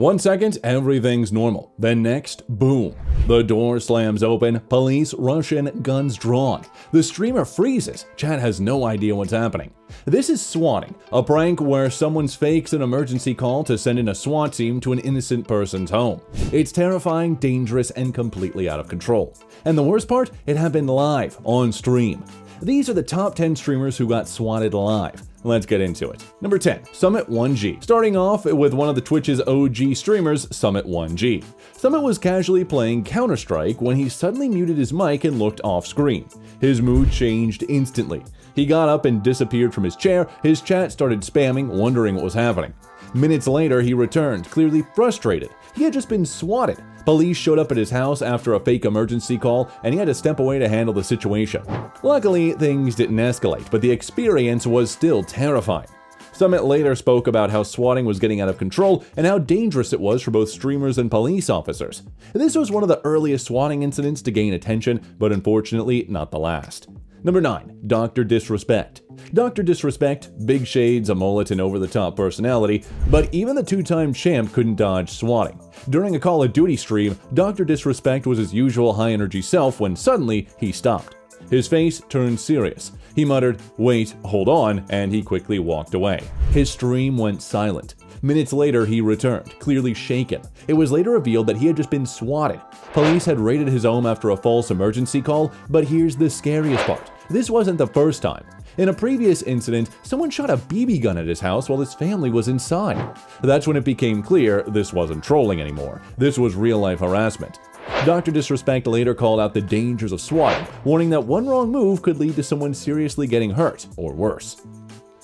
1 second, everything's normal. Then next, boom. The door slams open, police rush in, guns drawn. The streamer freezes. Chat has no idea what's happening. This is swatting, a prank where someone fakes an emergency call to send in a SWAT team to an innocent person's home. It's terrifying, dangerous, and completely out of control. And the worst part, it happened live, on stream. These are the top 10 streamers who got swatted live. Let's get into it. Number 10, Summit1G. Starting off with one of the Twitch's OG streamers, Summit1G. Summit was casually playing Counter-Strike when he suddenly muted his mic and looked off-screen. His mood changed instantly. He got up and disappeared from his chair, his chat started spamming, wondering what was happening. Minutes later, he returned, clearly frustrated. He had just been swatted. Police showed up at his house after a fake emergency call, and he had to step away to handle the situation. Luckily, things didn't escalate, but the experience was still terrifying. Summit later spoke about how swatting was getting out of control and how dangerous it was for both streamers and police officers. This was one of the earliest swatting incidents to gain attention, but unfortunately not the last. Number 9, Dr. Disrespect. Dr. Disrespect, big shades, a mullet, and over-the-top personality, but even the two-time champ couldn't dodge swatting. During a Call of Duty stream, Dr. Disrespect was his usual high-energy self when suddenly he stopped. His face turned serious. He muttered, "Wait, hold on," and he quickly walked away. His stream went silent. Minutes later, he returned, clearly shaken. It was later revealed that he had just been swatted. Police had raided his home after a false emergency call, but here's the scariest part. This wasn't the first time. In a previous incident, someone shot a BB gun at his house while his family was inside. That's when it became clear this wasn't trolling anymore. This was real-life harassment. Dr. Disrespect later called out the dangers of swatting, warning that one wrong move could lead to someone seriously getting hurt, or worse.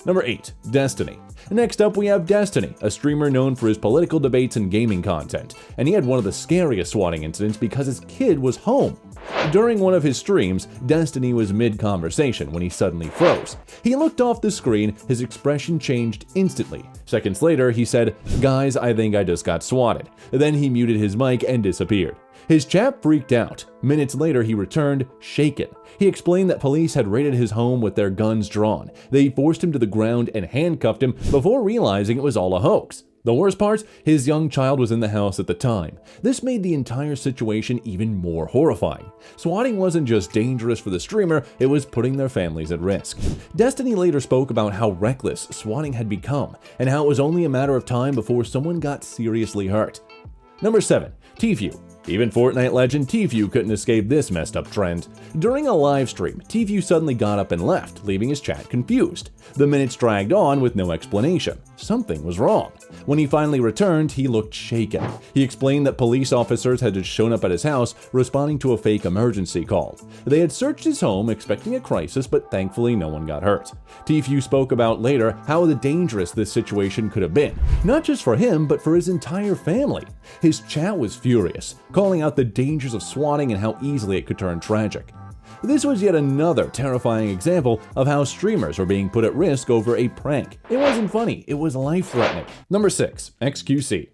Number 8, Destiny. Next up, we have Destiny, a streamer known for his political debates and gaming content, and he had one of the scariest swatting incidents because his kid was home. During one of his streams, Destiny was mid-conversation when he suddenly froze. He looked off the screen, his expression changed instantly. Seconds later, he said, "Guys, I think I just got swatted." Then he muted his mic and disappeared. His chat freaked out. Minutes later, he returned, shaken. He explained that police had raided his home with their guns drawn. They forced him to the ground and handcuffed him before realizing it was all a hoax. The worst part, his young child was in the house at the time. This made the entire situation even more horrifying. Swatting wasn't just dangerous for the streamer, it was putting their families at risk. Destiny later spoke about how reckless swatting had become, and how it was only a matter of time before someone got seriously hurt. Number 7, Tfue. Even Fortnite legend Tfue couldn't escape this messed up trend. During a live stream, Tfue suddenly got up and left, leaving his chat confused. The minutes dragged on with no explanation. Something was wrong. When he finally returned, he looked shaken. He explained that police officers had just shown up at his house, responding to a fake emergency call. They had searched his home, expecting a crisis, but thankfully no one got hurt. Tfue spoke about later how dangerous this situation could have been, not just for him, but for his entire family. His chat was furious, calling out the dangers of swatting and how easily it could turn tragic. This was yet another terrifying example of how streamers were being put at risk over a prank. It wasn't funny, it was life-threatening. Number 6, XQC.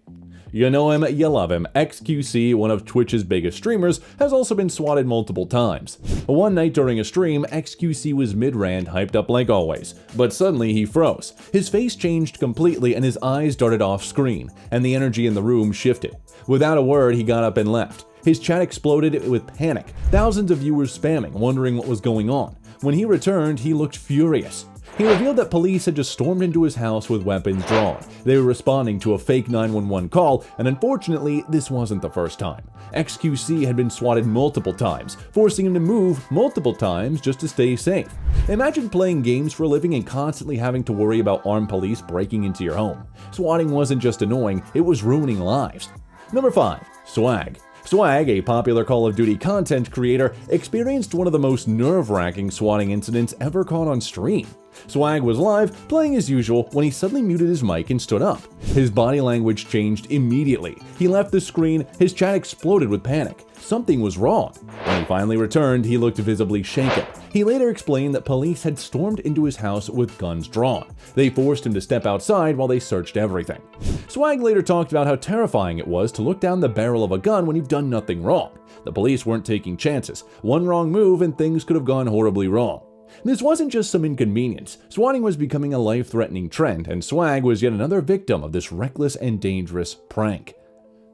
You know him, you love him. XQC, one of Twitch's biggest streamers, has also been swatted multiple times. One night during a stream, XQC was mid-rant, hyped up like always, but suddenly he froze. His face changed completely and his eyes darted off screen, and the energy in the room shifted. Without a word, he got up and left. His chat exploded with panic, thousands of viewers spamming, wondering what was going on. When he returned, he looked furious. He revealed that police had just stormed into his house with weapons drawn. They were responding to a fake 911 call, and unfortunately, this wasn't the first time. XQC had been swatted multiple times, forcing him to move multiple times just to stay safe. Imagine playing games for a living and constantly having to worry about armed police breaking into your home. Swatting wasn't just annoying, it was ruining lives. Number 5, Swag. Swag, a popular Call of Duty content creator, experienced one of the most nerve-wracking swatting incidents ever caught on stream. Swag was live, playing as usual, when he suddenly muted his mic and stood up. His body language changed immediately. He left the screen, his chat exploded with panic. Something was wrong. When he finally returned, he looked visibly shaken. He later explained that police had stormed into his house with guns drawn. They forced him to step outside while they searched everything. Swag later talked about how terrifying it was to look down the barrel of a gun when you've done nothing wrong. The police weren't taking chances. One wrong move and things could have gone horribly wrong. This wasn't just some inconvenience. Swatting was becoming a life-threatening trend, and Swag was yet another victim of this reckless and dangerous prank.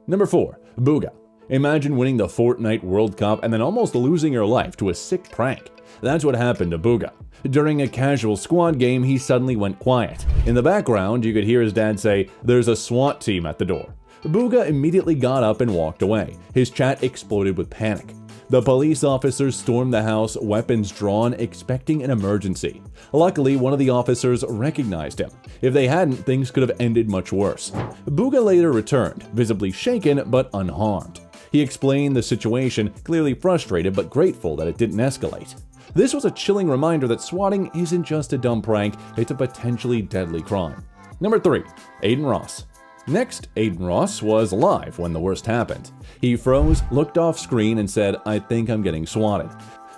Number 4. Booga. Imagine winning the Fortnite World Cup and then almost losing your life to a sick prank. That's what happened to Booga. During a casual squad game, he suddenly went quiet. In the background, you could hear his dad say, "There's a SWAT team at the door." Booga immediately got up and walked away. His chat exploded with panic. The police officers stormed the house, weapons drawn, expecting an emergency. Luckily, one of the officers recognized him. If they hadn't, things could have ended much worse. Booga later returned, visibly shaken but unharmed. He explained the situation, clearly frustrated but grateful that it didn't escalate. This was a chilling reminder that swatting isn't just a dumb prank, it's a potentially deadly crime. Number 3. Aiden Ross. Next, Aiden Ross was live when the worst happened. He froze, looked off screen, and said, "I think I'm getting swatted."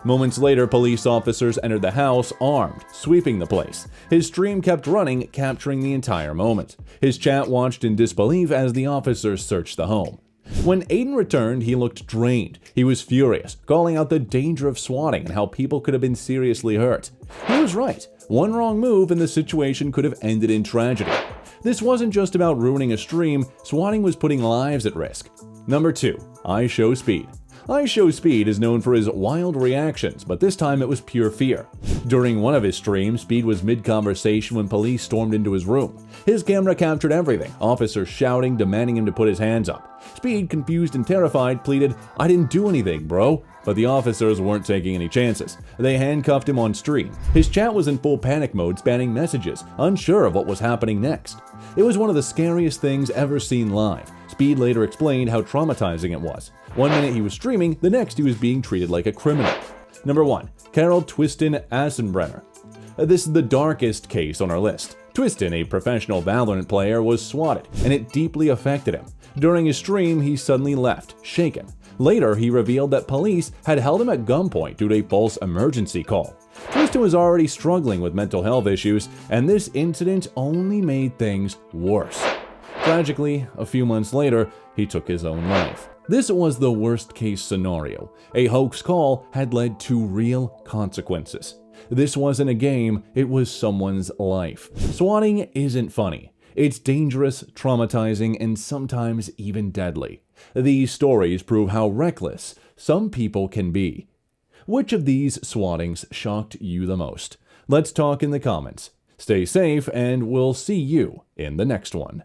Moments later, police officers entered the house armed, sweeping the place. His stream kept running, capturing the entire moment. His chat watched in disbelief as the officers searched the home. When Aiden returned, he looked drained. He was furious, calling out the danger of swatting and how people could have been seriously hurt. He was right. One wrong move and the situation could have ended in tragedy. This wasn't just about ruining a stream, swatting was putting lives at risk. Number 2. iShowSpeed. iShowSpeed is known for his wild reactions, but this time it was pure fear. During one of his streams, Speed was mid-conversation when police stormed into his room. His camera captured everything, officers shouting, demanding him to put his hands up. Speed, confused and terrified, pleaded, "I didn't do anything, bro." But the officers weren't taking any chances. They handcuffed him on stream. His chat was in full panic mode, spamming messages, unsure of what was happening next. It was one of the scariest things ever seen live. Speed later explained how traumatizing it was. One minute he was streaming, the next he was being treated like a criminal. Number 1. Carol Twistin Assenbrenner. This is the darkest case on our list. Twistin, a professional Valorant player, was swatted, and it deeply affected him. During his stream, he suddenly left, shaken. Later, he revealed that police had held him at gunpoint due to a false emergency call. Twistin was already struggling with mental health issues, and this incident only made things worse. Tragically, a few months later, he took his own life. This was the worst-case scenario. A hoax call had led to real consequences. This wasn't a game, it was someone's life. Swatting isn't funny. It's dangerous, traumatizing, and sometimes even deadly. These stories prove how reckless some people can be. Which of these swattings shocked you the most? Let's talk in the comments. Stay safe, and we'll see you in the next one.